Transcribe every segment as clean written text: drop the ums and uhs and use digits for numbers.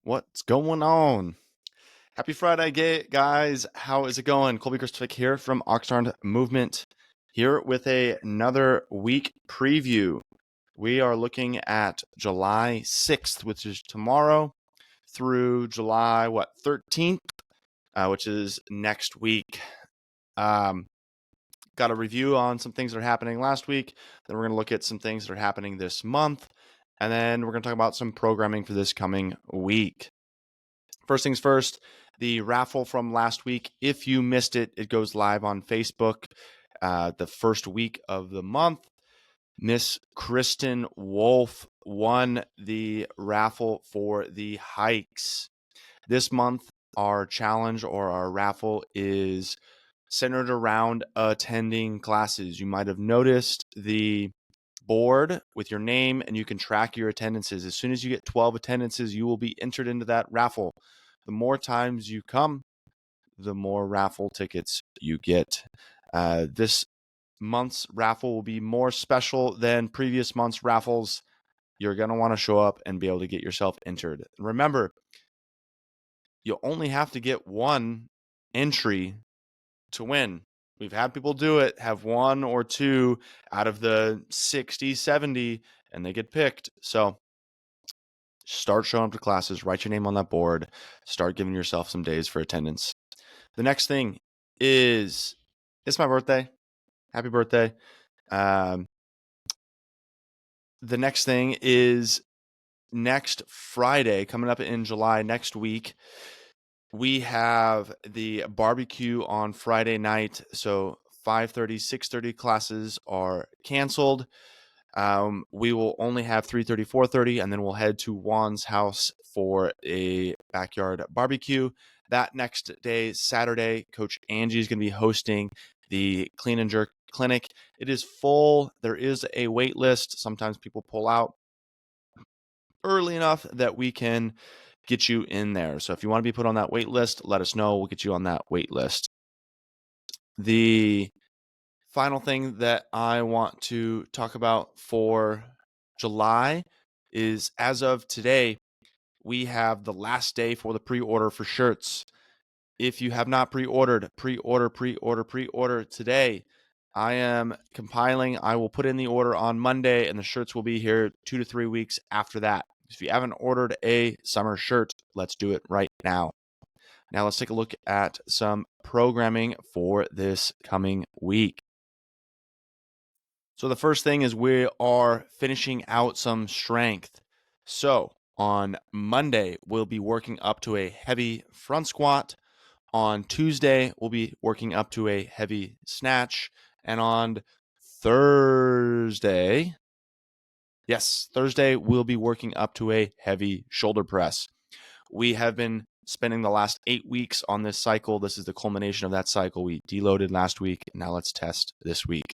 What's going on? Happy Friday, guys. How is it going? Kolby Krystofik here from Oxnard Movement, here with another week preview. We are looking at July 6th, which is tomorrow, through July 13th, which is next week. Got a review on some things that are happening last week. Then we're going to look at some things that are happening this month. And then we're going to talk about some programming for this coming week. First things first, the raffle from last week. If you missed it, it goes live on Facebook the first week of the month. Miss Kristen Wolf won the raffle for the hikes. This month, our challenge or our raffle is centered around attending classes. You might have noticed the board with your name, and you can track your attendances. As soon as you get 12 attendances, you will be entered into that raffle. The more times you come, the more raffle tickets you get. This month's raffle will be more special than previous month's raffles. You're going to want to show up and be able to get yourself entered. Remember, you only have to get one entry to win. We've had people do it, have one or two out of the 60, 70, and they get picked. So start showing up to classes, write your name on that board, start giving yourself some days for attendance. The next thing is, it's my birthday. Happy birthday. The next thing is next Friday, coming up in July, next week, we have the barbecue on Friday night. So 5:30, 6:30 classes are canceled. We will only have 3:30, 4:30, and then we'll head to Juan's house for a backyard barbecue. That next day, Saturday, Coach Angie is going to be hosting the Clean and Jerk Clinic. It is full. There is a wait list. Sometimes people pull out early enough that we can get you in there. So if you want to be put on that wait list, let us know. We'll get you on that wait list. The final thing that I want to talk about for July is, as of today, we have the last day for the pre-order for shirts. If you have not pre-ordered today. I am compiling. I will put in the order on Monday, and the shirts will be here 2 to 3 weeks after that. If you haven't ordered a summer shirt, let's do it right now. Now let's take a look at some programming for this coming week. So the first thing is we are finishing out some strength. So on Monday, we'll be working up to a heavy front squat. On Tuesday, we'll be working up to a heavy snatch. And on Thursday, we'll be working up to a heavy shoulder press. We have been spending the last 8 weeks on this cycle. This is the culmination of that cycle. We deloaded last week. Now let's test this week.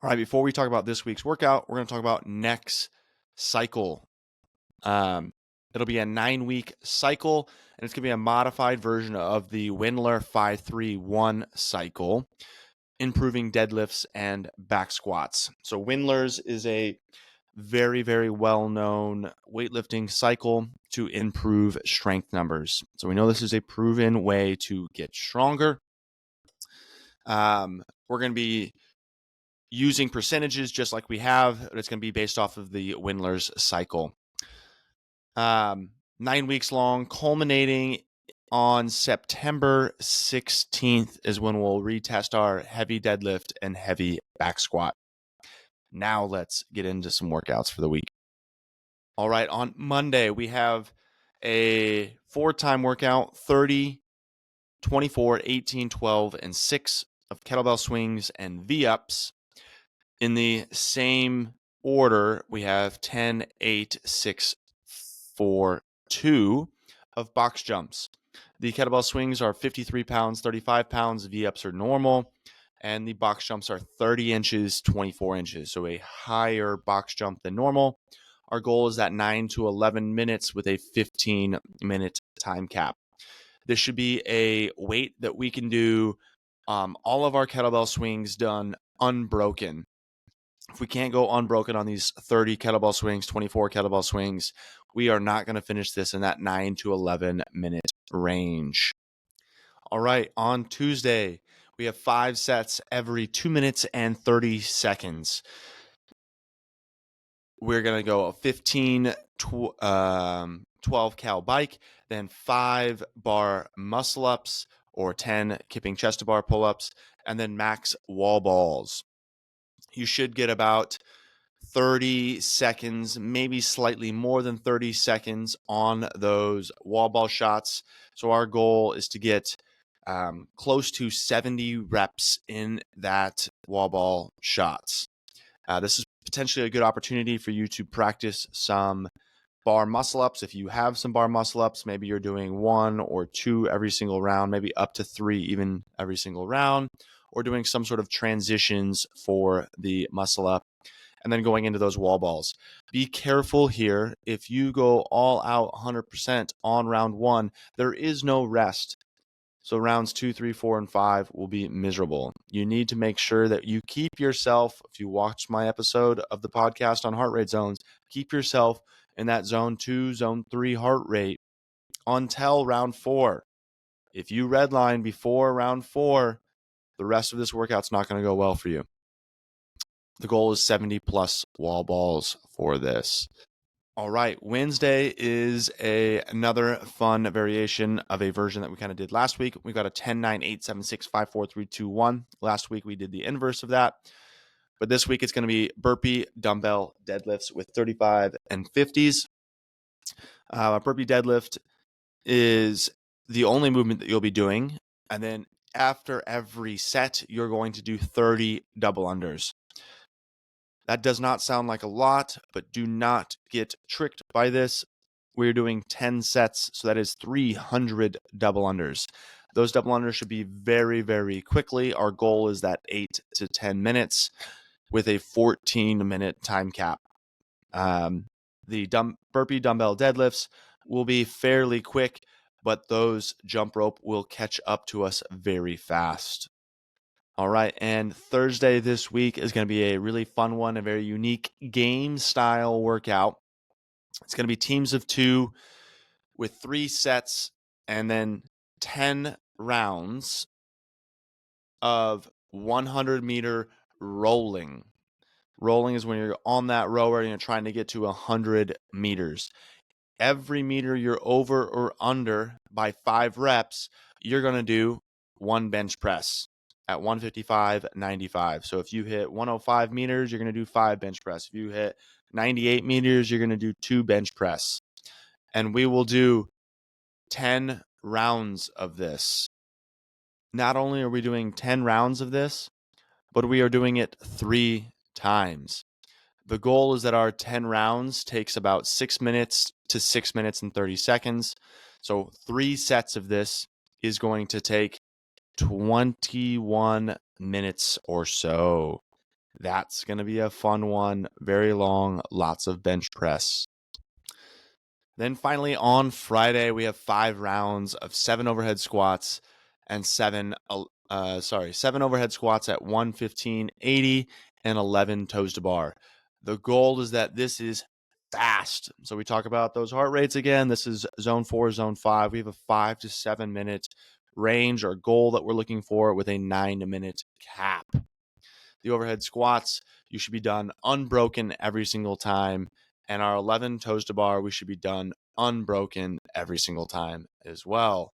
All right, before we talk about this week's workout, we're going to talk about next cycle. It'll be a 9-week cycle, and it's going to be a modified version of the Windler 5-3-1 cycle, improving deadlifts and back squats. So Windler's is a very, very well-known weightlifting cycle to improve strength numbers. So we know this is a proven way to get stronger. We're going to be using percentages just like we have, but it's going to be based off of the Windler's cycle. 9 weeks long, culminating on September 16th is when we'll retest our heavy deadlift and heavy back squat. Now let's get into some workouts for the week. All right, on Monday, we have a 4-time workout, 30, 24, 18, 12, and 6 of kettlebell swings and V-ups. In the same order, we have 10, 8, 6, 4, 2 of box jumps. The kettlebell swings are 53 pounds, 35 pounds. V-ups are normal. And the box jumps are 30 inches, 24 inches. So a higher box jump than normal. Our goal is at 9 to 11 minutes with a 15-minute time cap. This should be a weight that we can do all of our kettlebell swings done unbroken. If we can't go unbroken on these 30 kettlebell swings, 24 kettlebell swings, we are not going to finish this in that 9 to 11 minute range. All right, on Tuesday, we have 5 sets every 2 minutes and 30 seconds. We're going to go a 15, 12 cal bike, then 5 bar muscle ups or 10 kipping chest to bar pull ups, and then max wall balls. You should get about 30 seconds, maybe slightly more than 30 seconds on those wall ball shots. So our goal is to get close to 70 reps in that wall ball shots. This is potentially a good opportunity for you to practice some bar muscle ups. If you have some bar muscle ups, maybe you're doing 1 or 2 every single round, maybe up to 3 even every single round, or doing some sort of transitions for the muscle up, and then going into those wall balls. Be careful here. If you go all out 100% on round 1, there is no rest. So rounds 2, 3, 4, and 5 will be miserable. You need to make sure that you keep yourself, if you watched my episode of the podcast on heart rate zones, keep yourself in that zone 2, zone 3 heart rate until round 4. If you redline before round 4, the rest of this workout's not going to go well for you. The goal is 70 plus wall balls for this. All right, Wednesday is another fun variation of a version that we kind of did last week. We got a 10, 9, 8, 7, 6, 5, 4, 3, 2, 1. Last week we did the inverse of that. But this week it's going to be burpee dumbbell deadlifts with 35 and 50s. Burpee deadlift is the only movement that you'll be doing. And then after every set, you're going to do 30 double unders. That does not sound like a lot, but do not get tricked by this. We're doing 10 sets, so that is 300 double unders. Those double unders should be very, very quickly. Our goal is that 8 to 10 minutes with a 14-minute time cap. The burpee dumbbell deadlifts will be fairly quick, but those jump rope will catch up to us very fast. All right, and Thursday this week is going to be a really fun one, a very unique game-style workout. It's going to be teams of 2 with 3 sets and then 10 rounds of 100-meter rolling. Rolling is when you're on that rower and you're trying to get to 100 meters. Every meter you're over or under by 5 reps, you're going to do 1 bench press at 155.95. So if you hit 105 meters, you're going to do 5 bench press. If you hit 98 meters, you're going to do 2 bench press. And we will do 10 rounds of this. Not only are we doing 10 rounds of this, but we are doing it 3 times. The goal is that our 10 rounds takes about 6 minutes to 6 minutes and 30 seconds. So 3 sets of this is going to take 21 minutes or so. That's going to be a fun one. Very long, lots of bench press. Then finally on Friday, we have 5 rounds of 7 overhead squats and 7 overhead squats at 115.80 and 11 toes to bar. The goal is that this is fast. So we talk about those heart rates again. This is zone 4, zone 5. We have a 5 to 7 minute range or goal that we're looking for with a 9-minute cap. The overhead squats, you should be done unbroken every single time. And our 11 toes to bar, we should be done unbroken every single time as well.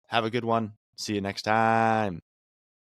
Have a good one. See you next time.